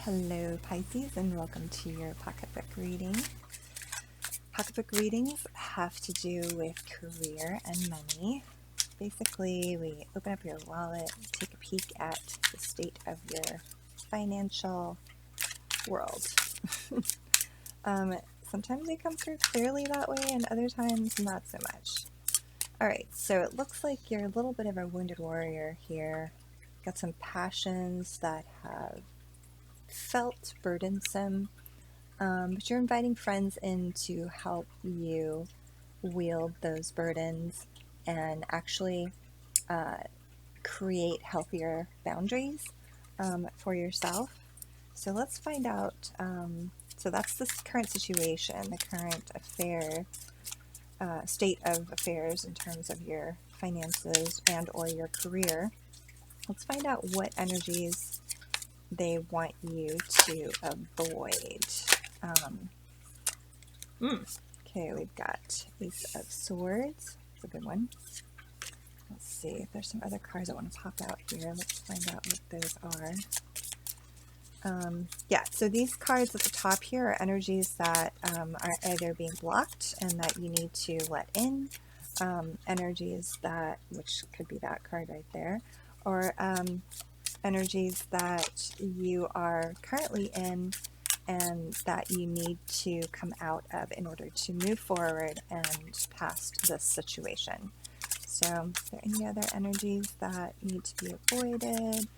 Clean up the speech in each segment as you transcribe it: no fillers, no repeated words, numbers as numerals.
Hello Pisces, and welcome to your pocketbook reading. Pocketbook readings have to do with career and money. Basically, we open up your wallet, take a peek at the state of your financial world. Sometimes they come through clearly that way, and other times not so much. Alright, so it looks like you're a little bit of a wounded warrior here. Got some passions that have felt burdensome, but you're inviting friends in to help you wield those burdens and actually create healthier boundaries for yourself. So let's find out. So that's the current situation, the current state of affairs in terms of your finances and or your career. Let's find out what energies they want you to avoid. Okay, we've got Ace of Swords. That's a good one. Let's see if there's some other cards I want to pop out here. Let's find out what those are. Yeah, so these cards at the top here are energies that are either being blocked and that you need to let in. Energies that, which could be that card right there, or energies that you are currently in and that you need to come out of in order to move forward and past this situation. So, are there any other energies that need to be avoided?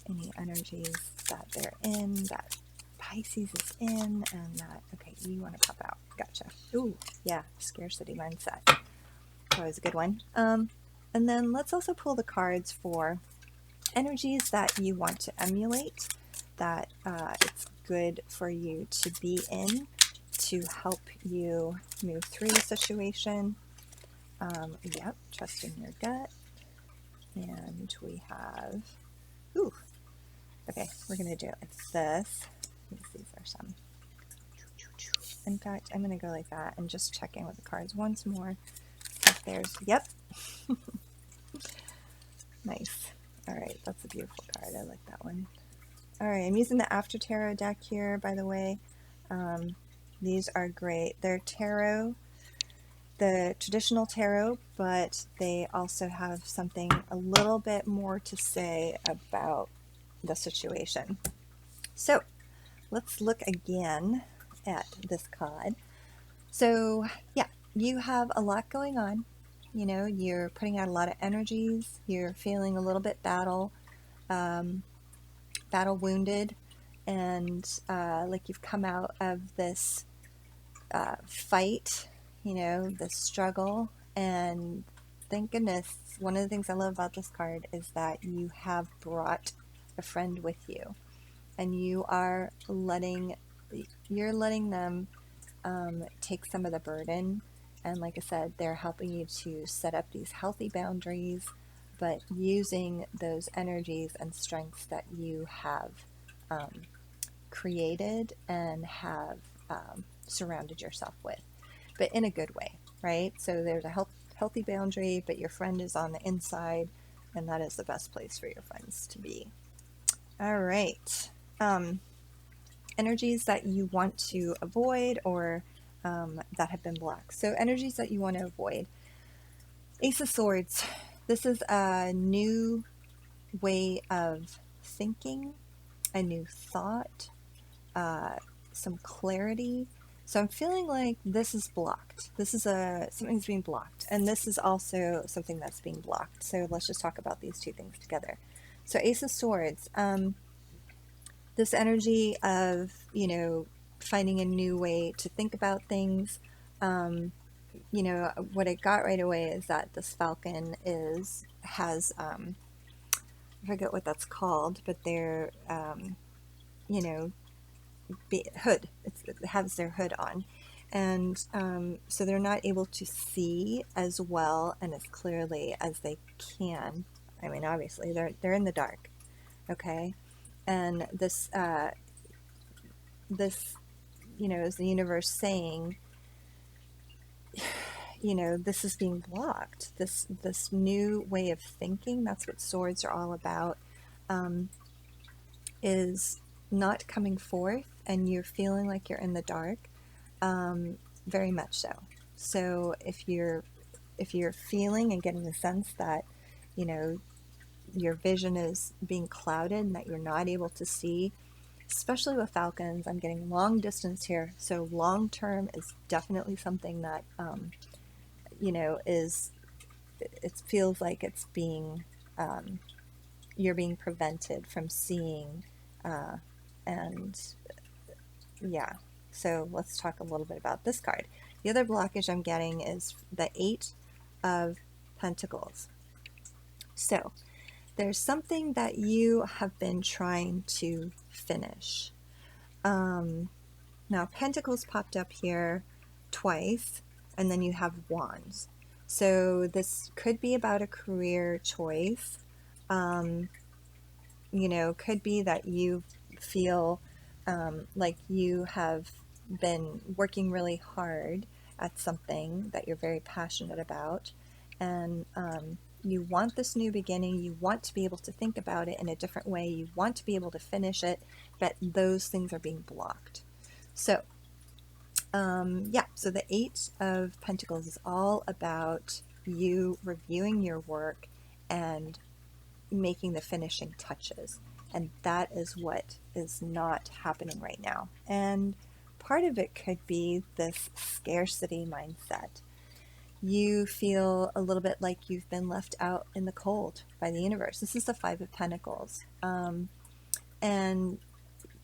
Any energies that they're in, that Pisces is in, and that, okay, you want to pop out. Gotcha. Ooh, yeah, scarcity mindset. That was a good one. And then let's also pull the cards for energies that you want to emulate, that it's good for you to be in to help you move through the situation. Yep, trust in your gut. And we have, ooh, okay, we're going to do it like this. These are some. In fact, I'm going to go like that and just check in with the cards once more. If there's, yep. Nice. All right, that's a beautiful card. I like that one. All right, I'm using the After Tarot deck here, by the way. These are great. They're tarot, the traditional tarot, but they also have something a little bit more to say about the situation. So let's look again at this card. So yeah, you have a lot going on. You know, you're putting out a lot of energies. You're feeling a little bit battle wounded, and like you've come out of this fight, you know, this struggle. And thank goodness, one of the things I love about this card is that you have brought a friend with you, and you're letting them take some of the burden. And like I said, they're helping you to set up these healthy boundaries, but using those energies and strengths that you have created and have surrounded yourself with, but in a good way, right? So there's a healthy boundary, but your friend is on the inside, and that is the best place for your friends to be. All right. Energies that you want to avoid or that have been blocked. So energies that you want to avoid. Ace of Swords. This is a new way of thinking, a new thought, some clarity. So I'm feeling like this is blocked. This is something's being blocked, and this is also something that's being blocked. So let's just talk about these two things together. So Ace of Swords. This energy of, you know, finding a new way to think about things. You know, what I got right away is that this falcon has I forget what that's called, but they're you know, hood. It has their hood on, and so they're not able to see as well and as clearly as they can. I mean, obviously they're in the dark, okay, and this you know, is the universe saying, you know, this is being blocked. This new way of thinking, that's what swords are all about, is not coming forth and you're feeling like you're in the dark, very much so. So if you're feeling and getting the sense that, you know, your vision is being clouded and that you're not able to see, especially with falcons, I'm getting long distance here. So long term is definitely something that, you know, it feels like it's being, you're being prevented from seeing, and yeah. So let's talk a little bit about this card. The other blockage I'm getting is the Eight of Pentacles. So there's something that you have been trying to finish. Now, Pentacles popped up here twice, and then you have Wands. So this could be about a career choice. You know, could be that you feel like you have been working really hard at something that you're very passionate about, and you want this new beginning, you want to be able to think about it in a different way, you want to be able to finish it, but those things are being blocked. So yeah, so the Eight of Pentacles is all about you reviewing your work and making the finishing touches. And that is what is not happening right now. And part of it could be this scarcity mindset. You feel a little bit like you've been left out in the cold by the universe. This is the Five of Pentacles. And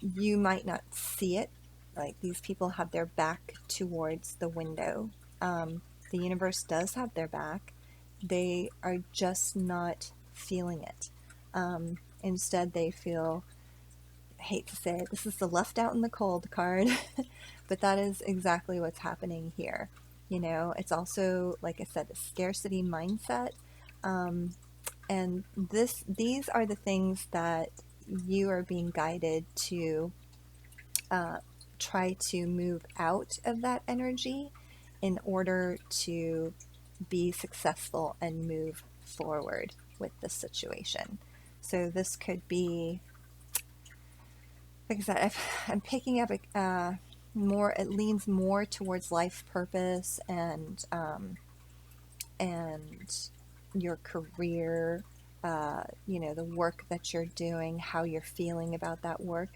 you might not see it. Like, these people have their back towards the window. The universe does have their back. They are just not feeling it. Instead, they feel, I hate to say it, this is the left out in the cold card, but that is exactly what's happening here. You know, it's also, like I said, a scarcity mindset. And these are the things that you are being guided to try to move out of that energy in order to be successful and move forward with the situation. So this could be, like I said, I'm picking up more. It leans more towards life purpose and your career. You know, the work that you're doing, how you're feeling about that work,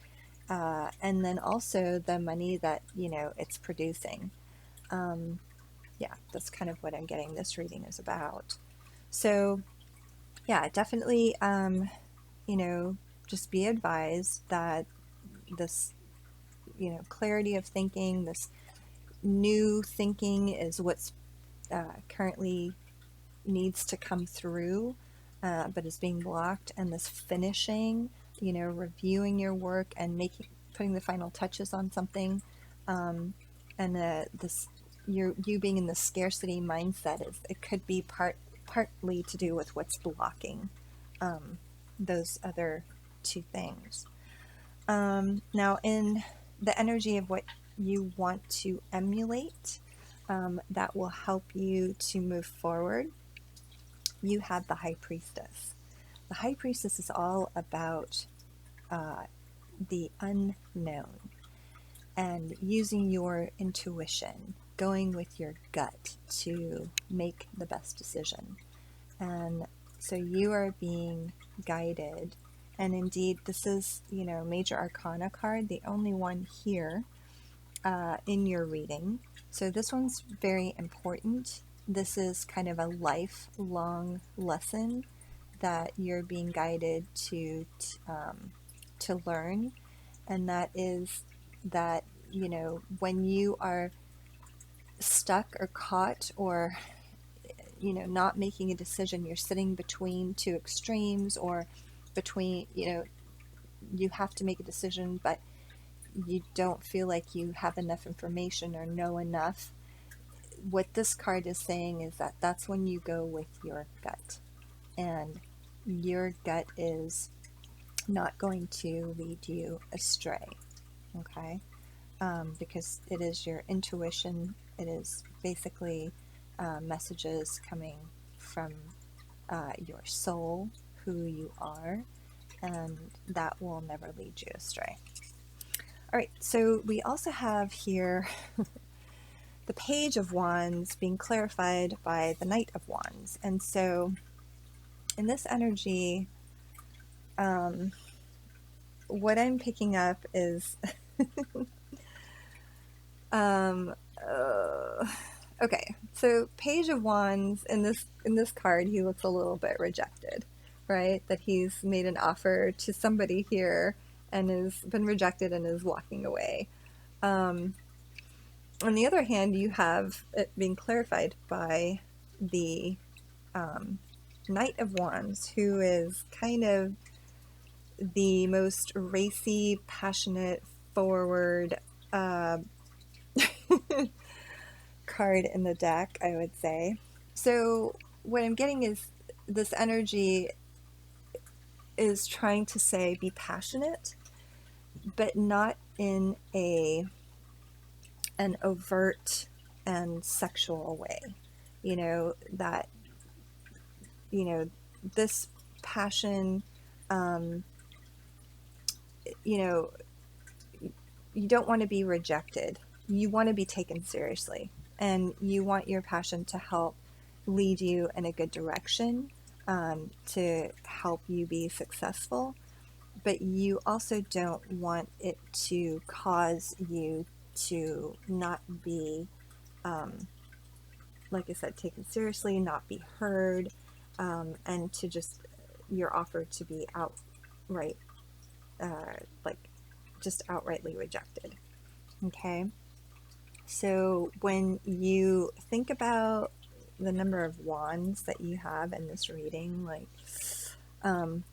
and then also the money that, you know, it's producing. Yeah, that's kind of what I'm getting this reading is about. So yeah, definitely, you know, just be advised that this, you know, clarity of thinking, this new thinking is what's currently needs to come through, but is being blocked. And this finishing, you know, reviewing your work and putting the final touches on something, and this you being in the scarcity mindset, it could be partly to do with what's blocking those other two things. Now, in the energy of what you want to emulate, that will help you to move forward, you have the High Priestess. The High Priestess is all about the unknown and using your intuition, going with your gut to make the best decision. And so you are being guided. And indeed, this is, you know, Major Arcana card, the only one here in your reading. So this one's very important. This is kind of a lifelong lesson that you're being guided to learn, and that is that, you know, when you are stuck or caught or, you know, not making a decision, you're sitting between two extremes, or between, you know, you have to make a decision but you don't feel like you have enough information or know enough. What this card is saying is that that's when you go with your gut, and your gut is not going to lead you astray, okay? Because it is your intuition. It is basically messages coming from your soul, who you are, and that will never lead you astray. All right, so we also have here the Page of Wands being clarified by the Knight of Wands. And so in this energy, what I'm picking up is okay, so Page of Wands in this card, he looks a little bit rejected, right? That he's made an offer to somebody here and has been rejected and is walking away. On the other hand, you have it being clarified by the Knight of Wands, who is kind of the most racy, passionate, forward card in the deck, I would say. So what I'm getting is this energy is trying to say be passionate, but not in an overt and sexual way. You know, that, you know, this passion, you know, you don't want to be rejected. You want to be taken seriously, and you want your passion to help lead you in a good direction, to help you be successful. But you also don't want it to cause you to not be, like I said, taken seriously, not be heard, and to just your offer to be outright, like just outrightly rejected. Okay. So when you think about the number of wands that you have in this reading, like,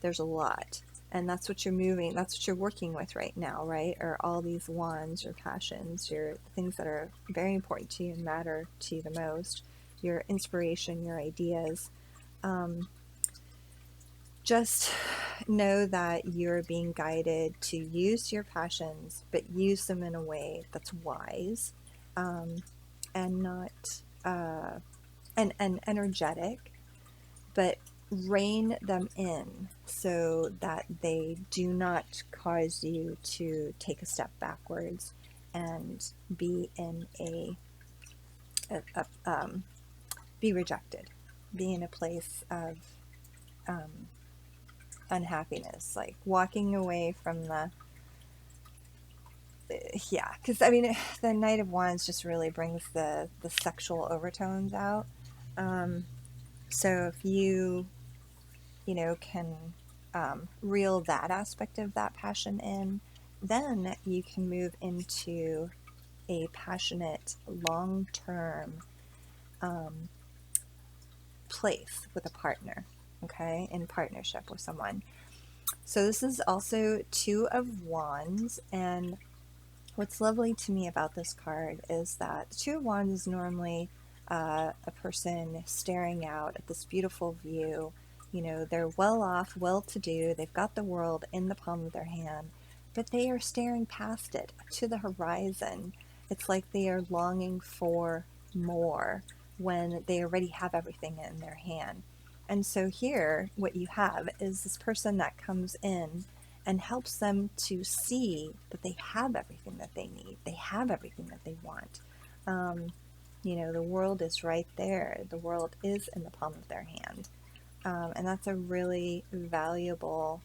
there's a lot. And that's what you're working with right now, right? Are all these wands, your passions, your things that are very important to you and matter to you the most, your inspiration, your ideas. Just know that you're being guided to use your passions, but use them in a way that's wise, and not and energetic, but rein them in so that they do not cause you to take a step backwards and be in be rejected, be in a place of unhappiness, like walking away from yeah, because I mean, the Knight of Wands just really brings the sexual overtones out. So if you can reel that aspect of that passion in, then you can move into a passionate, long-term place with a partner, okay, in partnership with someone. So this is also Two of Wands, and what's lovely to me about this card is that the Two of Wands is normally a person staring out at this beautiful view. You know, they're well off, well to do, they've got the world in the palm of their hand, but they are staring past it to the horizon. It's like they are longing for more when they already have everything in their hand. And so here, what you have is this person that comes in and helps them to see that they have everything that they need. They have everything that they want. The world is right there. The world is in the palm of their hand. And that's a really valuable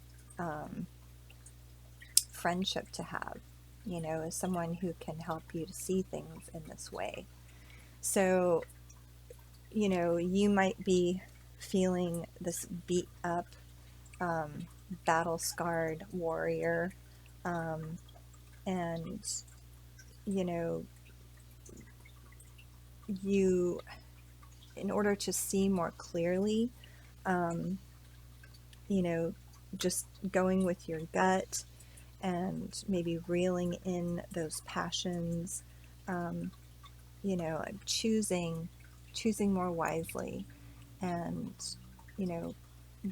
friendship to have, as someone who can help you to see things in this way. So, you might be feeling this beat up, battle scarred warrior, and you, in order to see more clearly, just going with your gut and maybe reeling in those passions, choosing more wisely, and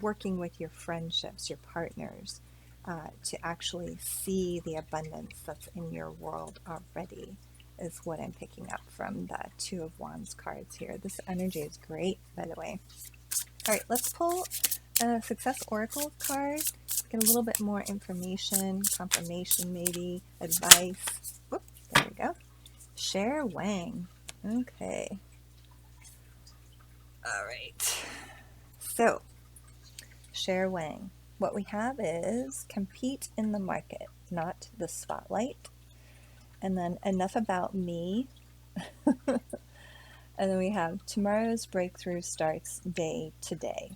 working with your friendships, your partners, to actually see the abundance that's in your world already, is what I'm picking up from the Two of Wands cards here. This energy is great, by the way. All right, let's pull Success Oracle card. Get a little bit more information, confirmation maybe, advice. Whoop, there we go. Share Wang. Okay. All right. So, Share Wang. What we have is compete in the market, not the spotlight. And then enough about me. And then we have tomorrow's breakthrough starts day to day.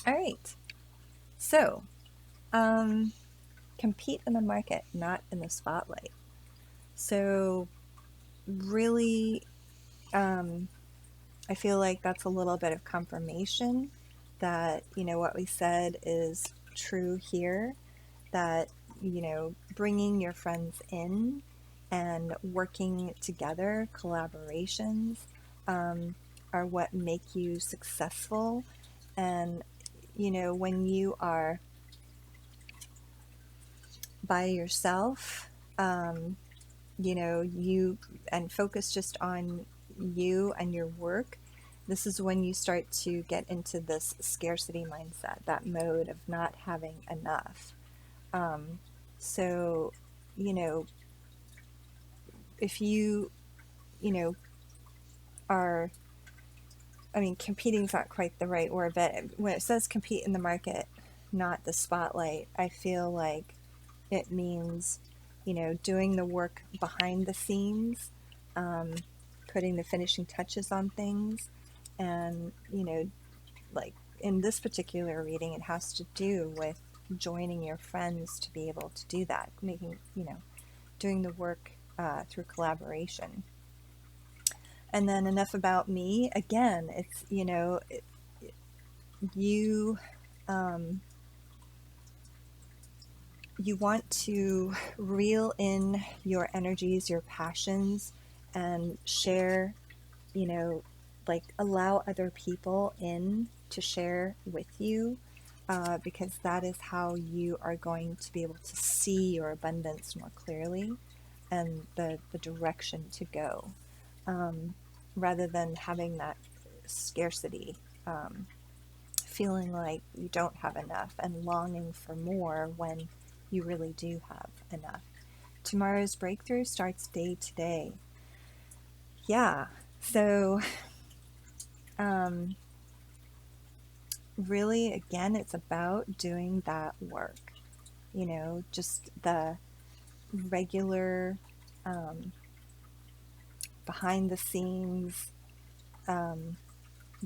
All right. So, compete in the market, not in the spotlight. So, really, I feel like that's a little bit of confirmation that, what we said is true here, that, bringing your friends in and working together, collaborations, are what make you successful. And, when you are by yourself, you and focus just on you and your work, this is when you start to get into this scarcity mindset, that mode of not having enough. So, if you, are, competing is not quite the right word, but when it says compete in the market, not the spotlight, I feel like it means, doing the work behind the scenes, putting the finishing touches on things. And, like in this particular reading, it has to do with joining your friends to be able to do that, making, doing the work through collaboration. And then enough about me. Again, it's, you, you want to reel in your energies, your passions, and share, like allow other people in to share with you, because that is how you are going to be able to see your abundance more clearly and the direction to go, rather than having that scarcity, feeling like you don't have enough and longing for more when you really do have enough. Tomorrow's breakthrough starts day to day. Yeah, so really, again, it's about doing that work, just the regular, behind the scenes,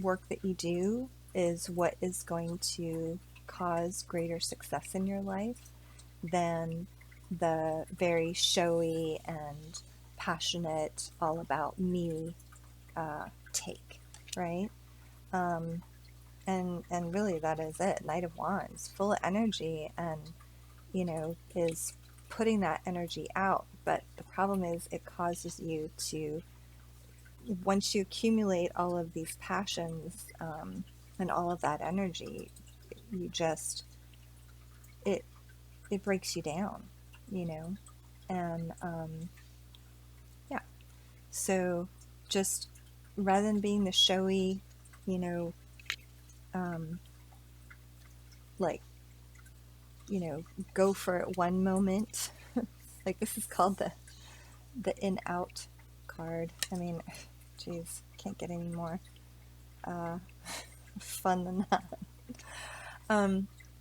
work that you do is what is going to cause greater success in your life than the very showy and passionate, all about me take, right? And really that is it. Knight of Wands, full of energy, and is putting that energy out. But the problem is it causes you to, once you accumulate all of these passions, and all of that energy, you just, it breaks you down, and yeah. So just rather than being the showy, like, go for it one moment. Like, this is called the in out card. Geez, can't get any more fun than that.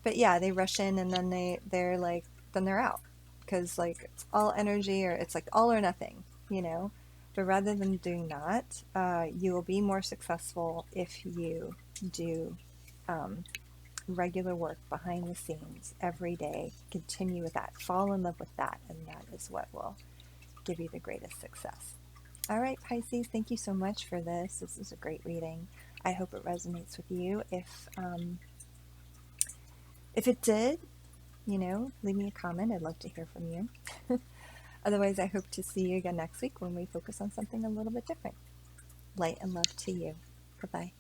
But yeah, they rush in and then they're like, then they're out, because like it's all energy, or it's like all or nothing, But rather than doing that, you will be more successful if you do regular work behind the scenes every day. Continue with that. Fall in love with that, and that is what will give you the greatest success. All right, Pisces, thank you so much for this. This is a great reading. I hope it resonates with you. If it did, leave me a comment. I'd love to hear from you. Otherwise, I hope to see you again next week when we focus on something a little bit different. Light and love to you. Bye-bye.